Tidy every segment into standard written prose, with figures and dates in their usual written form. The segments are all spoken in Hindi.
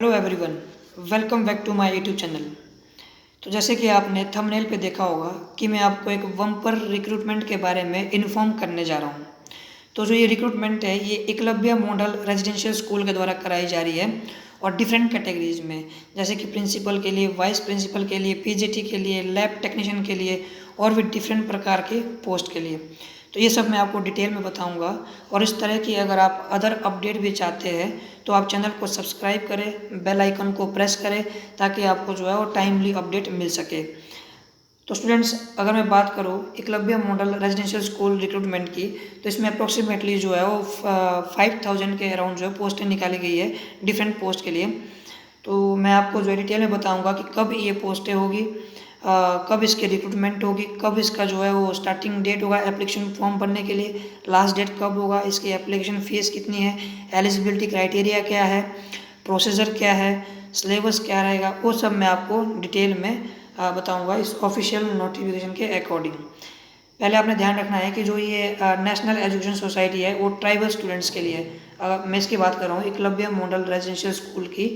Hello everyone, welcome back to my YouTube channel. तो जैसे कि आपने थंबनेल पे देखा होगा कि मैं आपको एक बम्पर रिक्रूटमेंट के बारे में इन्फॉर्म करने जा रहा हूँ। तो जो ये रिक्रूटमेंट है ये एकलव्य मॉडल रेजिडेंशियल स्कूल के द्वारा कराई जा रही है और डिफरेंट कैटेगरीज में, जैसे कि प्रिंसिपल के लिए, वाइस प्रिंसिपल के लिए, पीजीटी के लिए, लैब टेक्नीशियन के लिए और भी डिफरेंट प्रकार के पोस्ट के लिए। तो ये सब मैं आपको डिटेल में बताऊंगा और इस तरह की अगर आप अदर अपडेट भी चाहते हैं तो आप चैनल को सब्सक्राइब करें, बेल आइकन को प्रेस करें ताकि आपको जो है वो टाइमली अपडेट मिल सके। तो स्टूडेंट्स, अगर मैं बात करूँ Eklavya model residential school recruitment की, तो इसमें अप्रोक्सीमेटली जो है वो 5000 के अराउंड जो है पोस्टें निकाली गई है डिफरेंट पोस्ट के लिए। तो मैं आपको जो है डिटेल में बताऊंगा कि कब ये पोस्टें होगी, कब इसकी रिक्रूटमेंट होगी, कब इसका जो है वो स्टार्टिंग डेट होगा एप्लीकेशन फॉर्म भरने के लिए, लास्ट डेट कब होगा, इसकी एप्लीकेशन फ़ीस कितनी है, एलिजिबिलिटी क्राइटेरिया क्या है, प्रोसीजर क्या है, सिलेबस क्या रहेगा, वो सब मैं आपको डिटेल में बताऊंगा इस ऑफिशियल नोटिफिकेशन के अकॉर्डिंग। पहले आपने ध्यान रखना है कि जो ये नेशनल एजुकेशन सोसाइटी है वो ट्राइबल स्टूडेंट्स के लिए है। अगर मैं इसकी बात कर रहा हूँ एकलव्य मॉडल रेजिडेंशियल स्कूल की,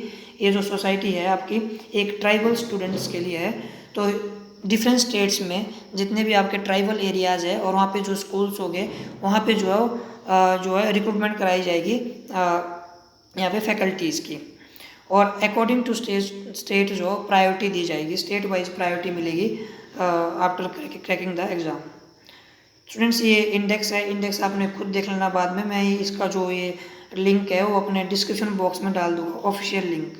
ये जो सोसाइटी है आपकी एक ट्राइबल स्टूडेंट्स के लिए है। तो डिफरेंट स्टेट्स में जितने भी आपके ट्राइबल एरियाज़ है और वहाँ पे जो स्कूल्स होंगे वहाँ पे जो है रिक्रूटमेंट कराई जाएगी यहाँ पे फैकल्टीज़ की, और अकॉर्डिंग टू स्टेट जो प्रायोरिटी दी जाएगी, स्टेट वाइज प्रायोरिटी मिलेगी after cracking the exam. Students, ये इंडेक्स है, इंडेक्स आपने खुद देख लेना बाद में, मैं इसका जो ये लिंक है वो अपने डिस्क्रिप्शन बॉक्स में डाल दूँगा, ऑफिशियल लिंक।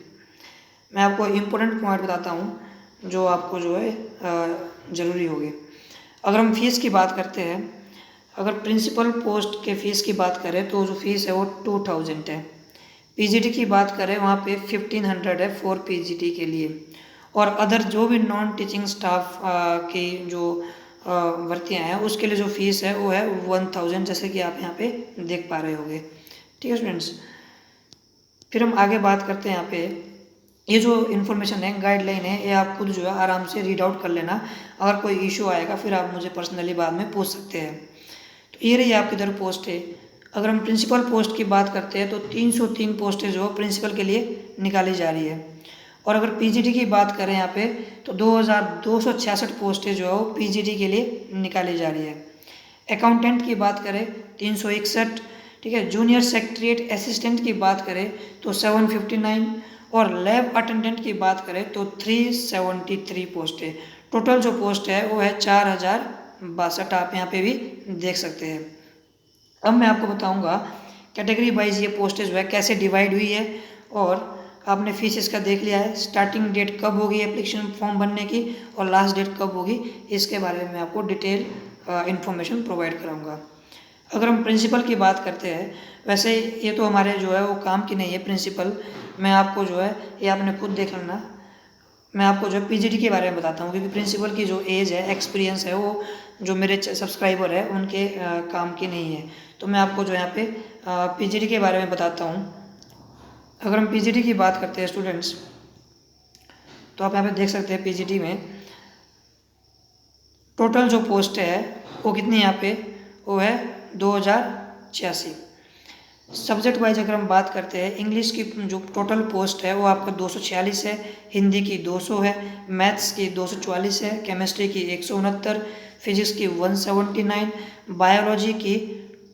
मैं आपको इम्पोर्टेंट पॉइंट बताता हूँ जो आपको जो है ज़रूरी होगी। अगर हम फीस की बात करते हैं, अगर प्रिंसिपल पोस्ट के फ़ीस की बात करें तो जो फीस है वो 2000 है। पीजीटी की बात करें वहाँ पे 1500 है फॉर पीजीटी के लिए, और अदर जो भी नॉन टीचिंग स्टाफ की जो भर्तियाँ हैं उसके लिए जो फीस है वो है 1000, जैसे कि आप यहाँ पे देख पा रहे होंगे। ठीक है स्टूडेंट्स, फिर हम आगे बात करते हैं। यहाँ पे ये जो इन्फॉर्मेशन है, गाइडलाइन है, ये आप खुद जो है आराम से रीड आउट कर लेना। अगर कोई इशू आएगा फिर आप मुझे पर्सनली बाद में पूछ सकते हैं। तो ये रही आपकी इधर पोस्ट है। अगर हम प्रिंसिपल पोस्ट की बात करते हैं तो 303 पोस्टें जो प्रिंसिपल के लिए निकाली जा रही है, और अगर पीजीटी की बात करें यहाँ पे तो 2266 पोस्टें जो है पीजीटी के लिए निकाली जा रही है। अकाउंटेंट की बात करें 361, ठीक है। जूनियर सेक्रेटरीट असिस्टेंट की बात करें तो 759, और लैब अटेंडेंट की बात करें तो 373 पोस्टें। टोटल जो पोस्ट है वो है 4062, आप यहाँ पे भी देख सकते हैं। अब मैं आपको बताऊंगा कैटेगरी वाइज ये पोस्टें जो है कैसे डिवाइड हुई है, और आपने फीस इसका देख लिया है, स्टार्टिंग डेट कब होगी एप्लीकेशन फॉर्म भरने की और लास्ट डेट कब होगी, इसके बारे में मैं आपको डिटेल इन्फॉर्मेशन प्रोवाइड कराऊंगा। अगर हम प्रिंसिपल की बात करते हैं, वैसे ये तो हमारे जो है वो काम की नहीं है प्रिंसिपल, मैं आपको जो है ये आपने खुद देख लेना। मैं आपको जो है पीजीटी के बारे में बताता हूँ, क्योंकि प्रिंसिपल की जो एज है, एक्सपीरियंस है, वो जो मेरे सब्सक्राइबर है उनके काम की नहीं है। तो मैं आपको जो यहाँ पे पीजीटी के बारे में बताता हूँ। अगर हम पीजीटी की बात करते हैं स्टूडेंट्स, तो आप यहाँ पे देख सकते हैं पीजीटी में टोटल जो पोस्ट है वो कितनी यहाँ पे वो है 2086। सब्जेक्ट वाइज अगर हम बात करते हैं, इंग्लिश की जो टोटल पोस्ट है वो आपका 246 है, हिंदी की 200 है, मैथ्स की 244 है, केमिस्ट्री की 169, फिजिक्स की 179, बायोलॉजी की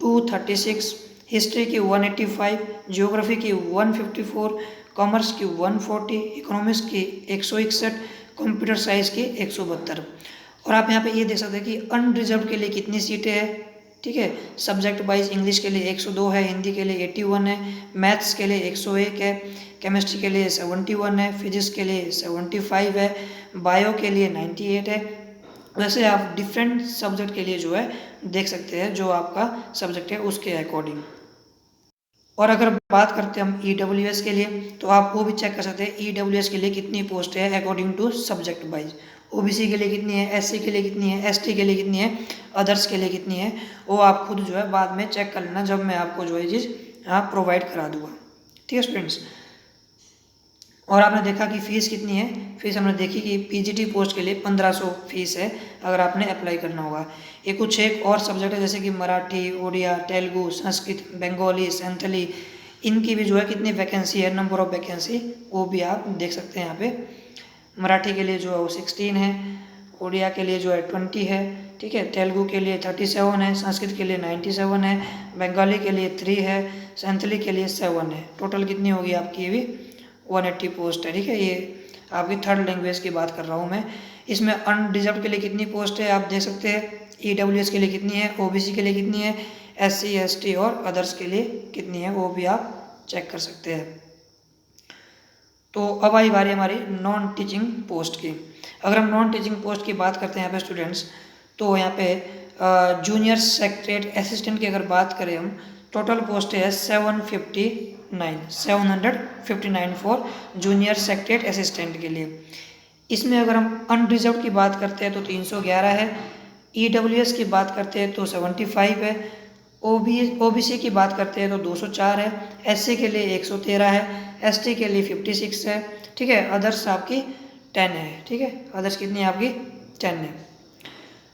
236, हिस्ट्री की 185, जियोग्राफी की 154, कॉमर्स की 140, इकोनॉमिक्स की 161, कंप्यूटर साइंस की 172। और आप यहाँ पे ये देख सकते हैं कि अनरिजर्व के लिए कितनी सीटें हैं। ठीक है, सब्जेक्ट वाइज इंग्लिश के लिए 102 है, हिंदी के लिए 81 है, मैथ्स के लिए 101 है, केमिस्ट्री के लिए 71 है, फिजिक्स के लिए 75 है, बायो के लिए 98 है। वैसे आप डिफरेंट सब्जेक्ट के लिए जो है देख सकते हैं जो आपका सब्जेक्ट है उसके अकॉर्डिंग। और अगर बात करते हैं हम ईडब्ल्यूएस के लिए, तो आप वो भी चेक कर सकते हैं ईडब्ल्यूएस के लिए कितनी पोस्ट है according to subject wise. OBC के लिए कितनी है, एससी के लिए कितनी है, एसटी के लिए कितनी है, अदर्स के लिए कितनी है, वो आप खुद जो है बाद में चेक कर लेना जब मैं आपको जो है चीज़ प्रोवाइड करा दूंगा। ठीक है स्टूडेंट्स, और आपने देखा कि फ़ीस कितनी है। फीस हमने देखी कि पीजीटी पोस्ट के लिए 1500 फीस है अगर आपने अप्लाई करना होगा। ये कुछ एक और सब्जेक्ट है जैसे कि मराठी, उड़िया, तेलुगु, संस्कृत, बंगाली, संथली, इनकी भी जो है कितनी वैकेंसी है, नंबर ऑफ वैकेंसी, वो भी आप देख सकते हैं यहाँ पे। मराठी के लिए जो है वो 16 है, उड़िया के लिए जो है 20 है, ठीक है, तेलुगु के लिए 37 है, संस्कृत के लिए 97 है, बंगाली के लिए 3 है, संथली के लिए 7 है। टोटल कितनी होगी आपकी, ये भी 180 पोस्ट है, ठीक है। ये आपकी थर्ड लैंग्वेज की बात कर रहा हूँ मैं। इसमें अनरिजर्व के लिए कितनी पोस्ट है आप देख सकते हैं, EWS के लिए कितनी है, OBC के लिए कितनी है, SC ST और अदर्स के लिए कितनी है, वो भी आप चेक कर सकते हैं। तो अब आई बारी हमारी नॉन टीचिंग पोस्ट की। अगर हम नॉन टीचिंग पोस्ट की बात करते हैं यहाँ पे स्टूडेंट्स, तो यहाँ पे जूनियर सेक्रेटरी असिस्टेंट की अगर बात करें हम, टोटल पोस्ट है 759 फॉर जूनियर सेक्रेटरी असिस्टेंट के लिए। इसमें अगर हम अनरिजर्व की बात करते हैं तो 311 है, EWS की बात करते हैं तो 75 है, OBC की बात करते हैं तो 204 है, SC के लिए 113 है, ST के लिए 56 है, ठीक है, अदर्स आपकी 10 है, ठीक है, अदर्स कितनी है आपकी 10 है।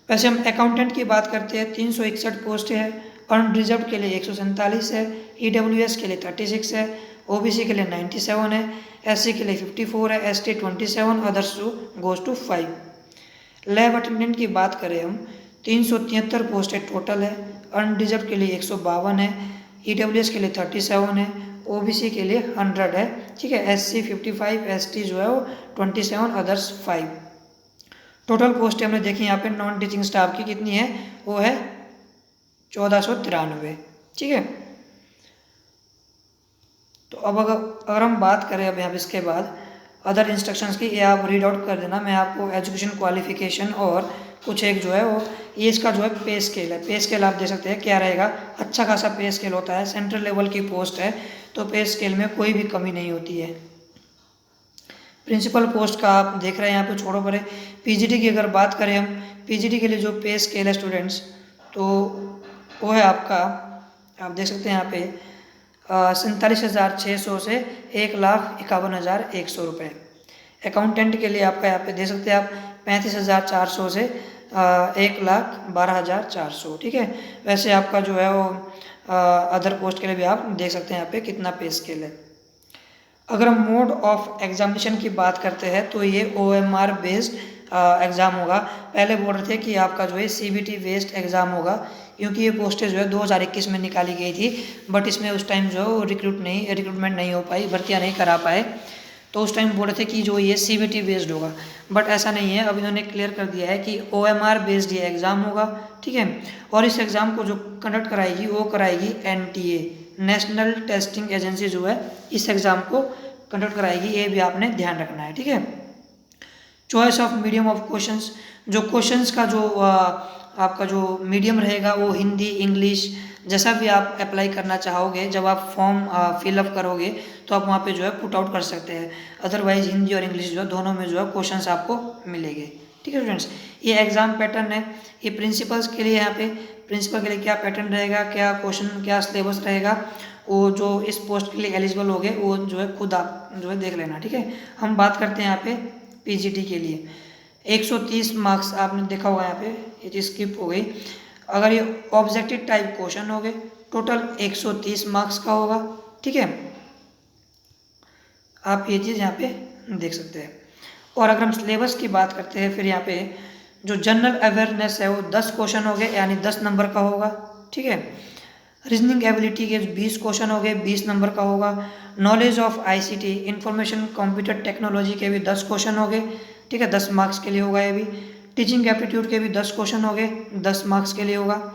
वैसे हम अकाउंटेंट की बात करते हैं 361 पोस्ट है, अनरिजर्व के लिए 147 है, EWS के लिए 36 है, OBC के लिए 97 है, SC के लिए 54 है, ST 27, others goes to 5। Lab attendant की बात करें हम 373 पोस्ट है टोटल है, अनरिजर्व के लिए 152 है, EWS के लिए 37 है, OBC के लिए 100 है, ठीक है, SC 55, ST जो है वो 27, अदर्स 5। टोटल पोस्ट हमने देखी यहाँ पे नॉन टीचिंग स्टाफ की कितनी है, वो है 1493, ठीक है। तो अब अगर हम बात करें अब यहाँ पे इसके बाद अदर इंस्ट्रक्शंस की, ये आप रीड आउट कर देना। मैं आपको एजुकेशन क्वालिफिकेशन और कुछ एक जो है वो ये इसका जो है पे स्केल है, पे स्केल आप देख सकते हैं क्या रहेगा, अच्छा खासा पे स्केल होता है, सेंट्रल लेवल की पोस्ट है तो पे स्केल में कोई भी कमी नहीं होती है। प्रिंसिपल पोस्ट का आप देख रहे हैं यहाँ पे छोड़ो परे। PGT की अगर बात करें हम, PGT के लिए जो पे स्केल है स्टूडेंट्स, तो वो है आपका, आप देख सकते हैं यहाँ पे 47,600 से 1,51,100 रुपये। अकाउंटेंट के लिए आपका यहाँ पे दे सकते हैं आप 35,400 से 1,12,400, ठीक है। वैसे आपका जो है वो अदर पोस्ट के लिए भी आप देख सकते हैं यहाँ पे कितना पे स्केल है। अगर हम मोड ऑफ एग्जामिनेशन की बात करते हैं तो ये OMR बेस्ड एग्ज़ाम होगा। पहले बोल रहे थे कि आपका जो है CBT बेस्ड एग्ज़ाम होगा, क्योंकि ये पोस्टें जो है 2021 में निकाली गई थी, बट इसमें उस टाइम जो रिक्रूटमेंट नहीं हो पाई, भर्तियाँ नहीं करा पाए, तो उस टाइम बोल रहे थे कि जो ये CBT बेस्ड होगा, बट ऐसा नहीं है। अब इन्होंने क्लियर कर दिया है कि OMR बेस्ड ये एग्ज़ाम होगा, ठीक है। और इस एग्ज़ाम को जो कंडक्ट कराएगी वो कराएगी NTA, नेशनल टेस्टिंग एजेंसी जो है इस एग्ज़ाम को कंडक्ट कराएगी, ये भी आपने ध्यान रखना है, ठीक है। Choice of medium of questions, जो क्वेश्चंस का जो आपका जो मीडियम रहेगा वो हिंदी, इंग्लिश, जैसा भी आप अप्लाई करना चाहोगे, जब आप फॉर्म फिलअप करोगे तो आप वहाँ पे जो है पुट आउट कर सकते हैं। अदरवाइज हिंदी और इंग्लिश जो है दोनों में जो है क्वेश्चंस आपको मिलेंगे, ठीक है स्टूडेंट्स। ये एग्ज़ाम पैटर्न है, ये प्रिंसिपल्स के लिए, यहाँ पे प्रिंसिपल के लिए क्या पैटर्न रहेगा, क्या क्वेश्चन, क्या सिलेबस रहेगा, वो जो इस पोस्ट के लिए एलिजिबल हो गए वो जो है खुद आप जो है देख लेना, ठीक है। हम बात करते हैं यहाँ पे PGT के लिए 130 मार्क्स, आपने देखा होगा यहाँ पे ये चीज़ स्किप हो गई। अगर ये ऑब्जेक्टिव टाइप क्वेश्चन हो गए टोटल 130 मार्क्स का होगा, ठीक है, आप ये चीज़ यहाँ पे देख सकते हैं। और अगर हम सिलेबस की बात करते हैं, फिर यहाँ पे जो जनरल अवेयरनेस है वो 10 क्वेश्चन हो गए, यानी 10 नंबर का होगा, ठीक है। रीजनिंग एबिलिटी के 20 क्वेश्चन हो गए, 20 नंबर का होगा। Knowledge of ICT, information computer technology के भी 10 क्वेश्चन हो गए, ठीक है, 10 मार्क्स के लिए होगा ये भी। टीचिंग एप्टीट्यूड के भी 10 क्वेश्चन हो गए, 10 मार्क्स के लिए होगा।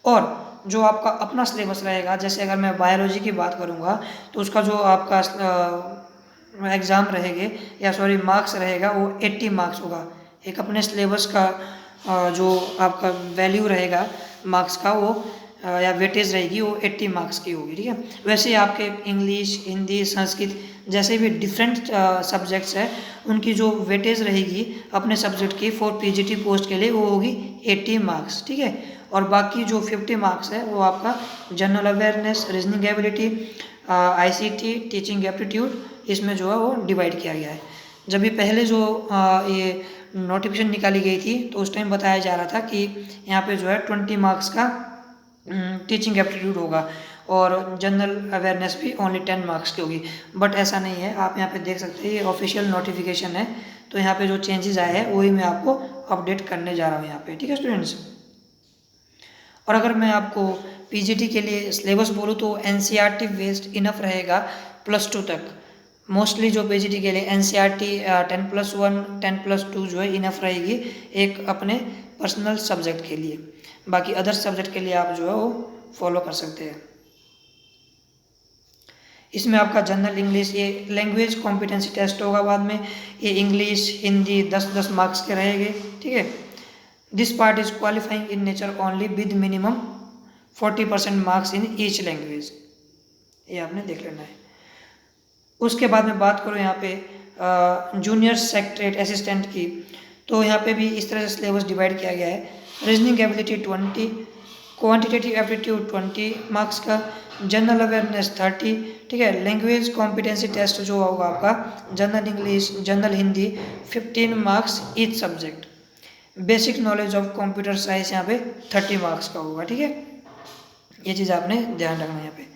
और जो आपका अपना सिलेबस रहेगा, जैसे अगर मैं बायोलॉजी की बात करूँगा तो उसका जो आपका एग्ज़ाम रहेंगे या सॉरी मार्क्स रहेगा वो 80 मार्क्स होगा। एक अपने सिलेबस का जो आपका वैल्यू रहेगा मार्क्स का वो या वेटेज रहेगी वो 80 मार्क्स की होगी, ठीक है। वैसे आपके इंग्लिश, हिंदी, संस्कृत जैसे भी डिफरेंट सब्जेक्ट्स हैं उनकी जो वेटेज रहेगी अपने सब्जेक्ट की फॉर PGT पोस्ट के लिए वो होगी 80 मार्क्स, ठीक है। और बाकी जो 50 मार्क्स है वो आपका general awareness, reasoning ability, ICT, teaching aptitude, इसमें जो है वो डिवाइड किया गया है। जब भी पहले जो ये नोटिफिकेशन निकाली गई थी तो उस टाइम बताया जा रहा था कि यहाँ पे जो है 20 मार्क्स का टीचिंग एप्टीट्यूड होगा और जनरल अवेयरनेस भी ओनली 10 मार्क्स की होगी। बट ऐसा नहीं है, आप यहाँ पे देख सकते हैं ये ऑफिशियल नोटिफिकेशन है, तो यहाँ पे जो चेंजेस आए हैं वही मैं आपको अपडेट करने जा रहा हूँ यहाँ पे, ठीक है स्टूडेंट्स। और अगर मैं आपको पीजीटी के लिए सिलेबस बोलूँ तो एनसीईआरटी बेस्ड इनफ रहेगा +2 तक। मोस्टली जो पीजीटी के लिए एनसीईआरटी 10+1 10+2 जो है इनफ रहेगी एक अपने पर्सनल सब्जेक्ट के लिए। बाकी अदर सब्जेक्ट के लिए आप जो है वो फॉलो कर सकते हैं। इसमें आपका जनरल इंग्लिश, ये लैंग्वेज कॉम्पिटेंसी टेस्ट होगा बाद में, ये इंग्लिश हिंदी 10-10 मार्क्स के रहेंगे, ठीक है। This part is qualifying in nature only with minimum 40% marks in each language, ये आपने देख लेना है। उसके बाद में बात करूँ यहाँ पे जूनियर सेक्रेटरीट असिस्टेंट की, तो यहाँ पे भी इस तरह से सिलेबस डिवाइड किया गया है। Reasoning ability 20, quantitative aptitude 20 marks का, जनरल अवेयरनेस 30, ठीक है। लैंग्वेज कॉम्पिटेंसी टेस्ट जो होगा आपका general English general Hindi 15 marks each subject. Basic knowledge of computer science यहाँ पे 30 मार्क्स का होगा, ठीक है। ये चीज़ आपने ध्यान रखना है यहाँ पे।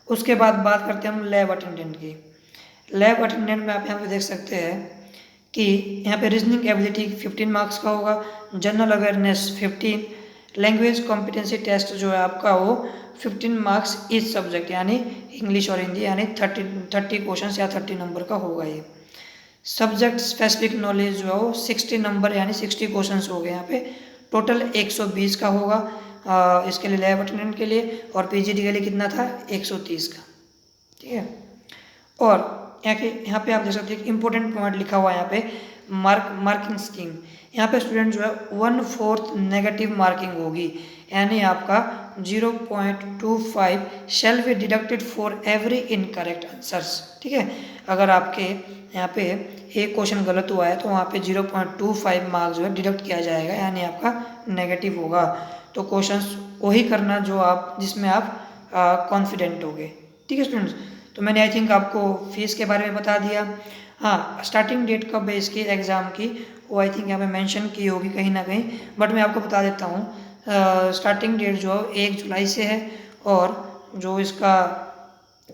उसके बाद बात करते हैं हम लैब अटेंडेंट की। लैब अटेंडेंट में आप यहाँ पे देख सकते हैं कि यहाँ पे रीजनिंग एबिलिटी 15 मार्क्स का होगा, general awareness 15, language competency test जो है आपका वो 15 मार्क्स ईच सब्जेक्ट, यानी इंग्लिश और हिंदी, यानी 30 क्वेश्चन या 30 नंबर का होगा ये। सब्जेक्ट स्पेसिफिक नॉलेज जो है वो 60 नंबर यानी 60 क्वेश्चन हो गए यहाँ पे। टोटल 120 का होगा इसके लिए लैब अटेंडेंट के लिए, और पीजीटी के लिए कितना था 130 का, ठीक है। और यहाँ पे आप देख सकते हैं इंपॉर्टेंट पॉइंट लिखा हुआ है यहाँ पे, मार्किंग स्कीम। यहाँ पे स्टूडेंट जो है 1/4 नेगेटिव मार्किंग होगी, यानी आपका 0.25 shall be deducted for every incorrect answers, ठीक है। अगर आपके यहाँ पे एक क्वेश्चन गलत हुआ है तो वहाँ पे 0.25 मार्क्स जो है डिडक्ट किया जाएगा, यानी आपका नेगेटिव होगा। तो क्वेश्चंस वही करना जो आप जिसमें आप कॉन्फिडेंट होगे, ठीक है स्टूडेंट्स। तो मैंने आई थिंक आपको फीस के बारे में बता दिया। हाँ, स्टार्टिंग डेट कब है इसकी एग्ज़ाम की वो आई थिंक यहाँ पे मेंशन की होगी कहीं ना कहीं, बट मैं आपको बता देता हूँ। स्टार्टिंग डेट जो 1 जुलाई से है, और जो इसका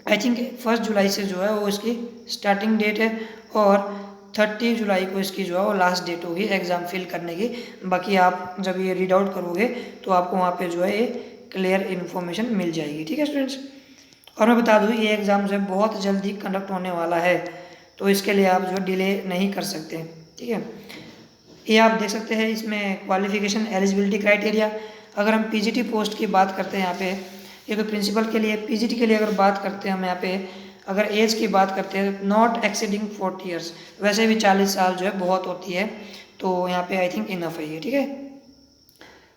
आई थिंक 1 जुलाई से जो है वो इसकी स्टार्टिंग डेट है, और 30 जुलाई को इसकी जो है वो लास्ट डेट होगी एग्ज़ाम फिल करने की। बाकी आप जब ये रीड आउट करोगे तो आपको वहाँ पे जो है ये क्लियर इन्फॉर्मेशन मिल जाएगी, ठीक है स्टूडेंट्स। और मैं बता दूँ ये एग्ज़ाम जो है बहुत जल्दी कंडक्ट होने वाला है, तो इसके लिए आप जो डिले नहीं कर सकते, ठीक है। ये आप देख सकते हैं इसमें क्वालिफिकेशन एलिजिबिलिटी क्राइटेरिया। अगर हम पीजीटी पोस्ट की बात करते हैं यहाँ पे, ये तो प्रिंसिपल के लिए, पीजीटी के लिए अगर बात करते हैं हम यहाँ पे, अगर एज की बात करते हैं नॉट एक्सीडिंग 40 ईयर्स, वैसे भी 40 साल जो है बहुत होती है, तो यहाँ पे आई थिंक इनफ है ये, ठीक है।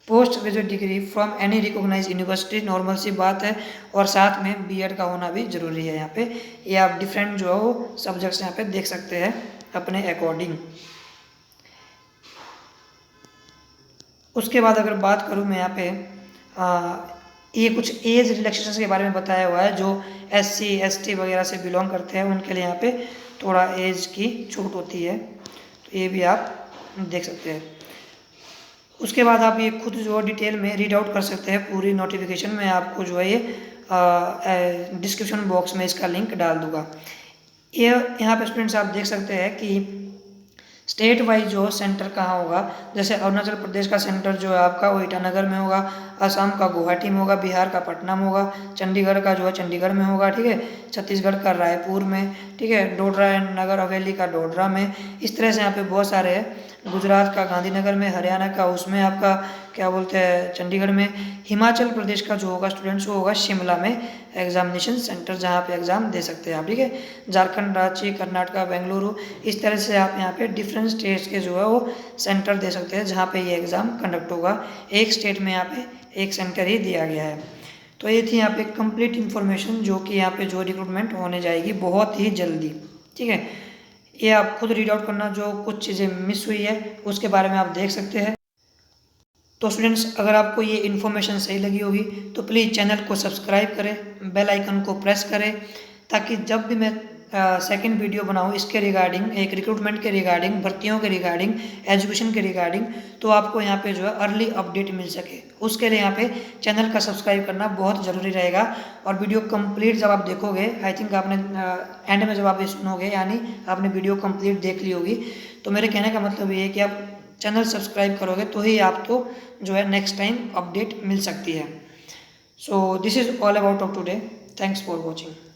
Post graduate degree from any recognize university, normal सी बात है, और साथ में बीएड का होना भी जरूरी है यहाँ पे। ये आप डिफरेंट जो है वो सब्जेक्ट्स यहाँ पे देख सकते हैं अपने अकॉर्डिंग। उसके बाद अगर बात करूँ मैं यहाँ पे ये कुछ एज रिलैक्सेशन के बारे में बताया हुआ है, जो SC ST वगैरह से बिलोंग करते हैं उनके लिए यहाँ पे थोड़ा एज की छूट होती है, तो ये भी आप देख सकते हैं। उसके बाद आप ये खुद जो डिटेल में रीड आउट कर सकते हैं पूरी नोटिफिकेशन में, आपको जो है ये डिस्क्रिप्शन बॉक्स में इसका लिंक डाल दूंगा। ये यहाँ पे स्टूडेंट्स आप देख सकते हैं कि स्टेट वाइज जो सेंटर कहाँ होगा, जैसे अरुणाचल प्रदेश का सेंटर जो है आपका वो ईटानगर में होगा, असम का गुवाहाटी में होगा, बिहार का पटना में होगा, चंडीगढ़ का जो है चंडीगढ़ में होगा, ठीक है, छत्तीसगढ़ का रायपुर में, ठीक है, डोडरा एंड नगर हवेली का डोडरा में। इस तरह से यहाँ पे बहुत सारे हैं। गुजरात का गांधीनगर में, हरियाणा का उसमें आपका क्या बोलते हैं चंडीगढ़ में, हिमाचल प्रदेश का जो होगा स्टूडेंट्स वो होगा शिमला में एग्जामिनेशन सेंटर, जहाँ पे एग्ज़ाम दे सकते हैं आप, ठीक है। झारखंड, रांची, कर्नाटका, बेंगलुरु, इस तरह से आप यहाँ पे डिफरेंट स्टेट्स के जो है वो सेंटर दे सकते हैं जहाँ पे ये एग्ज़ाम कंडक्ट होगा। एक स्टेट में यहाँ पे एक सेंटर ही दिया गया है। तो ये थी यहाँ पे कंप्लीट इन्फॉर्मेशन जो कि यहाँ पे जो रिक्रूटमेंट होने जाएगी बहुत ही जल्दी, ठीक है। ये आप खुद रीड आउट करना, जो कुछ चीज़ें मिस हुई है उसके बारे में आप देख सकते हैं। तो स्टूडेंट्स अगर आपको ये इन्फॉर्मेशन सही लगी होगी तो प्लीज़ चैनल को सब्सक्राइब करें, बेल आइकन को प्रेस करें, ताकि जब भी मैं सेकंड वीडियो बनाऊँ इसके रिगार्डिंग, एक रिक्रूटमेंट के रिगार्डिंग, भर्तियों के रिगार्डिंग, एजुकेशन के रिगार्डिंग, तो आपको यहाँ पे जो है अर्ली अपडेट मिल सके, उसके लिए यहाँ पे चैनल का सब्सक्राइब करना बहुत ज़रूरी रहेगा। और वीडियो कंप्लीट जब आप देखोगे, आई थिंक आपने एंड में जब आप ये सुनोगे यानी आपने वीडियो कंप्लीट देख ली होगी, तो मेरे कहने का मतलब ये है कि आप चैनल सब्सक्राइब करोगे तो ही आपको जो है नेक्स्ट टाइम अपडेट मिल सकती है। So this is all about of today. Thanks for watching.